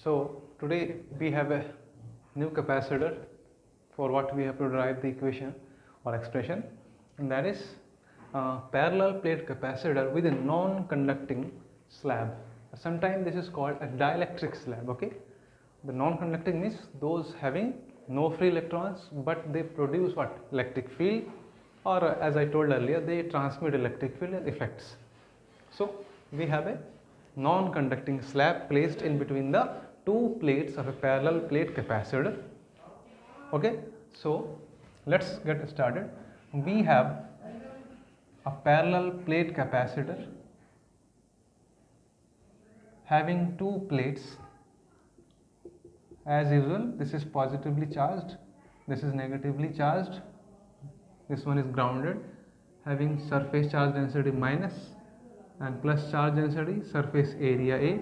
So today we have a new capacitor for what we have to derive the equation or expression, and that is a parallel plate capacitor with a non-conducting slab. Sometimes this is called a dielectric slab. Okay, the non-conducting means those having no free electrons, but they produce what? Electric field, or as I told earlier, they transmit electric field and effects. So we have a non-conducting slab placed in between the two plates of a parallel plate capacitor. Okay, so let's get started. We have a parallel plate capacitor having two plates. As usual, this is positively charged, this is negatively charged, this one is grounded, having surface charge density minus and plus charge density, surface area A,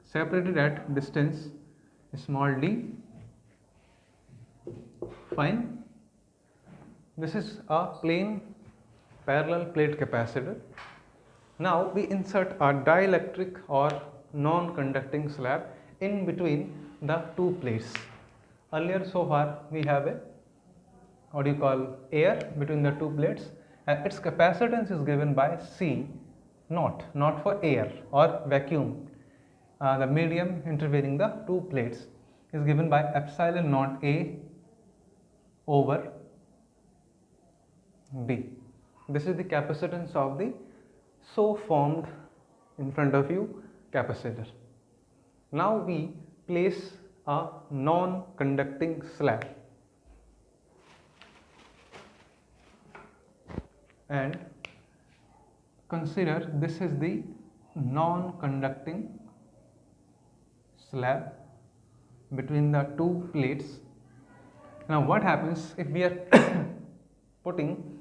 separated at distance small d. Fine. This is a plain parallel plate capacitor. Now we insert a dielectric or non-conducting slab in between the two plates. Earlier so far we have a air between the two plates, and its capacitance is given by C naught, not for air or vacuum. The medium intervening the two plates is given by epsilon naught A over B. This is the capacitance of the so formed in front of you capacitor. Now we place a non-conducting slab and consider this is the non-conducting slab between the two plates. Now what happens if we are putting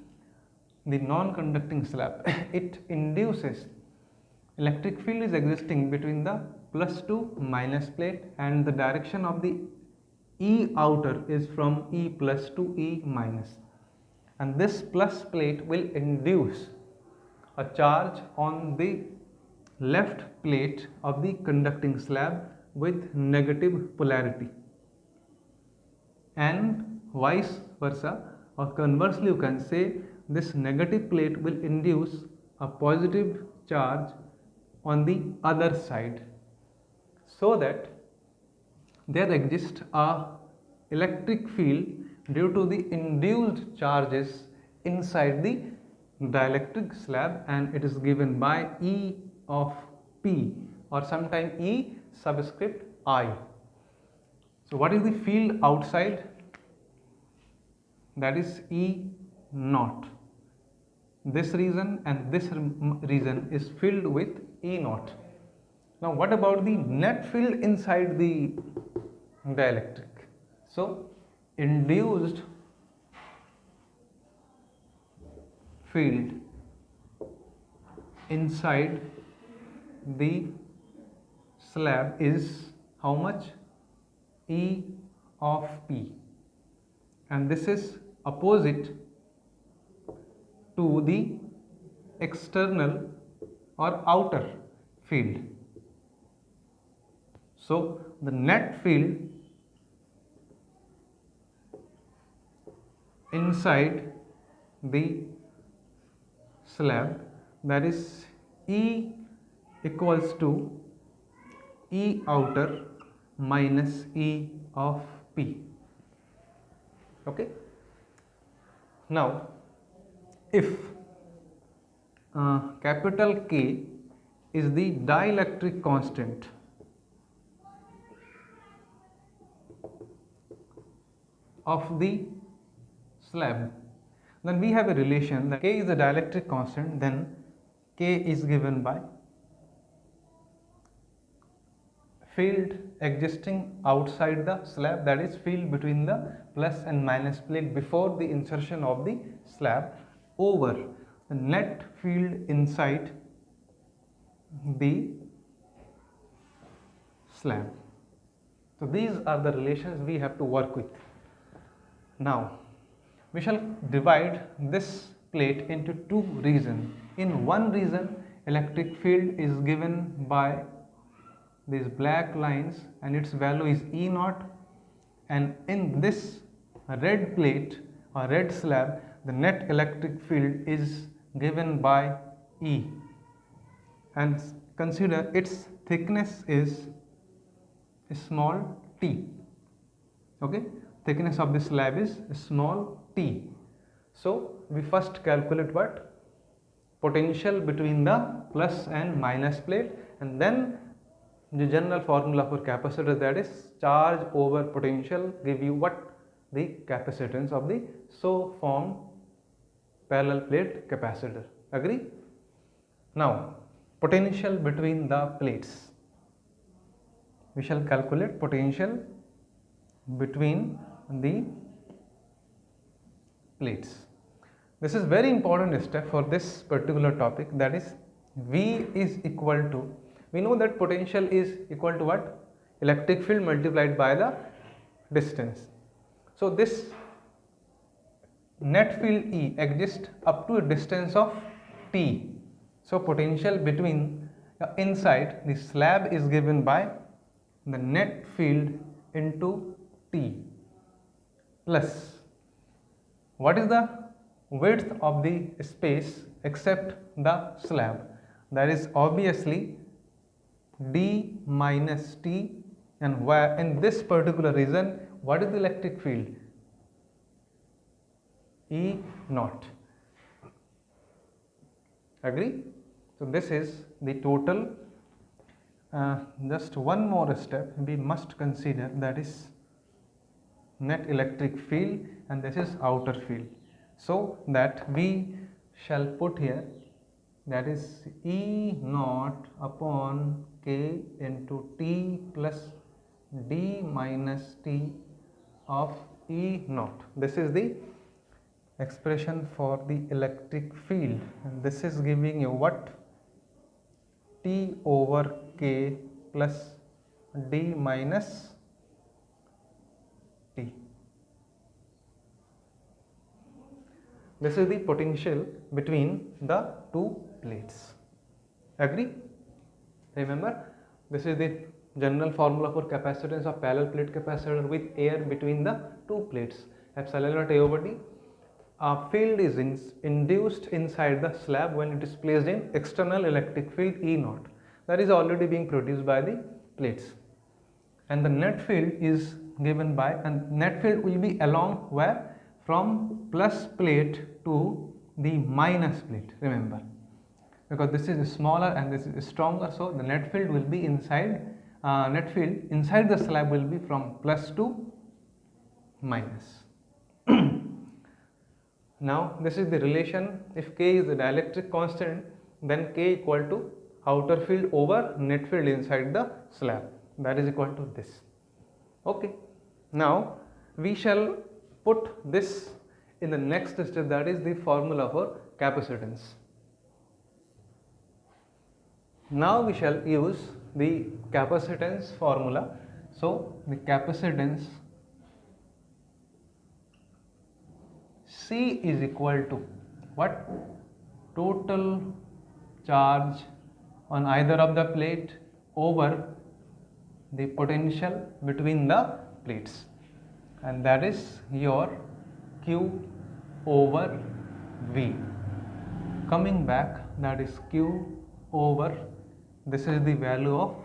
the non-conducting slab? It induces electric field is existing between the plus to minus plate, and the direction of the E outer is from E plus to E minus, and this plus plate will induce a charge on the left plate of the conducting slab with negative polarity, and vice versa, or conversely you can say this negative plate will induce a positive charge on the other side, so that there exists a electric field due to the induced charges inside the dielectric slab, and it is given by E of P, or sometimes E subscript I. So what is the field outside? That is E naught. This region and this region is filled with E naught. Now what about the net field inside the dielectric? So induced field inside the slab is how much? E of P, and this is opposite to the external or outer field. So the net field inside the slab, that is E equals to E outer minus E of P. Okay. Now if capital K is the dielectric constant of the slab, then we have a relation that K is the dielectric constant, then K is given by field existing outside the slab, that is field between the plus and minus plate before the insertion of the slab, over the net field inside the slab. So these are the relations we have to work with. Now we shall divide this plate into two regions. In one region electric field is given by these black lines, and its value is E naught, and in this red plate or red slab the net electric field is given by E, and consider its thickness is small t. Okay, thickness of the slab is small t. So we first calculate what? Potential between the plus and minus plate, and then the general formula for capacitor, that is charge over potential, give you what? The capacitance of the so formed parallel plate capacitor. Agree? Now potential between the plates, we shall calculate potential between the plates. This is very important step for this particular topic, that is V is equal to, we know that potential is equal to what? Electric field multiplied by the distance. So this net field E exists up to a distance of t. So potential between inside the slab is given by the net field into t plus what is the width of the space except the slab, that is obviously d minus t, and where in this particular region what is the electric field? E naught. Agree? So this is the total. Just one more step we must consider, that is net electric field, and this is outer field. So that we shall put here, that is E naught upon K into T plus D minus T of E naught. This is the expression for the electric field, and this is giving you what? T over K plus D minus T. This is the potential between the two plates. Agree? Remember, this is the general formula for capacitance of parallel plate capacitor with air between the two plates. Epsilon naught A over D. A field is induced inside the slab when it is placed in external electric field E naught, that is already being produced by the plates, and the net field is given by, and net field will be along where? From plus plate to the minus plate, remember, because this is smaller and this is stronger, so the net field will be inside, net field inside the slab will be from plus to minus. Now this is the relation. If K is the dielectric constant, then K equal to outer field over net field inside the slab, that is equal to this. Okay, now we shall put this in the next step, that is the formula for capacitance. Now we shall use the capacitance formula. So the capacitance C is equal to what? Total charge on either of the plate over the potential between the plates, and that is your Q over V. Coming back, that is Q over, this is the value of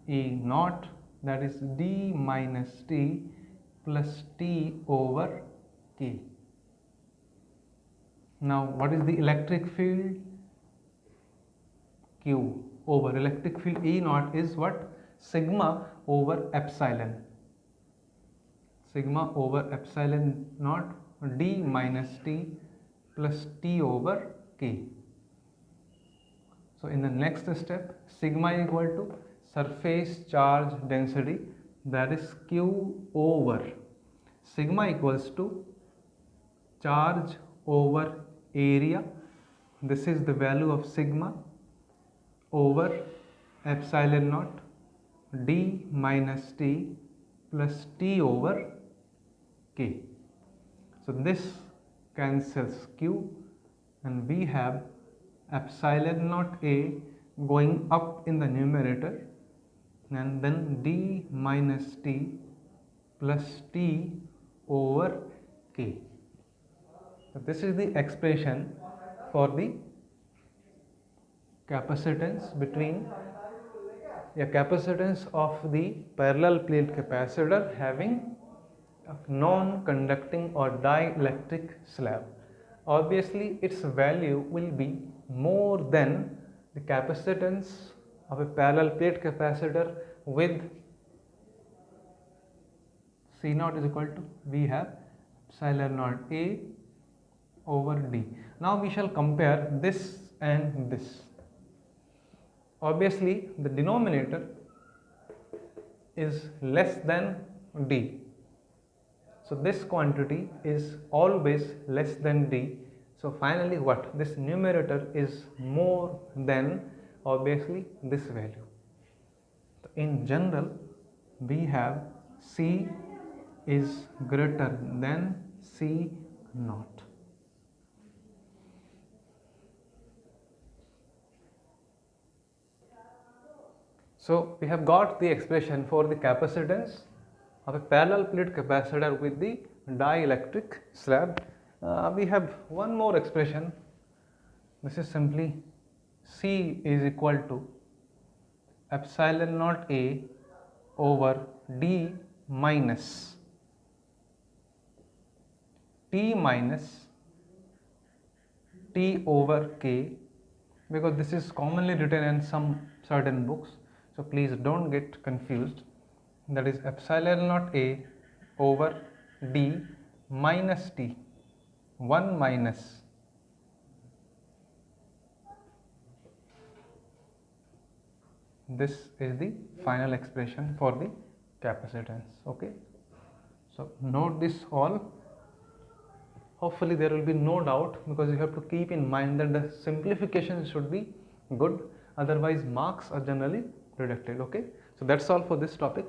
E naught, that is D minus T plus T over K. Now what is the electric field? Q over electric field E naught is what? Sigma over epsilon. Sigma over epsilon naught D minus T plus T over K. So in the next step, sigma equal to surface charge density, that is Q over sigma equals to charge over area, this is the value of sigma, over epsilon naught D minus T plus T over K. So this cancels Q, and we have epsilon naught A going up in the numerator, and then d minus t plus t over k. So this is the expression for the capacitance between a capacitance of the parallel plate capacitor having a non-conducting or dielectric slab. Obviously its value will be more than the capacitance of a parallel plate capacitor with C naught is equal to, we have epsilon naught A over D. Now we shall compare this and this. Obviously the denominator is less than D. So this quantity is always less than D. So finally what? This numerator is more than obviously this value. In general we have C is greater than C naught. So we have got the expression for the capacitance of a parallel plate capacitor with the dielectric slab. We have one more expression. This is simply C is equal to epsilon naught A over D minus T minus T over K, because this is commonly written in some certain books, so please don't get confused. That is epsilon naught A over D minus T, 1 minus this is the final expression for the capacitance. Okay, so note this all. Hopefully there will be no doubt, because you have to keep in mind that the simplification should be good, otherwise marks are generally deducted. Okay, so that's all for this topic.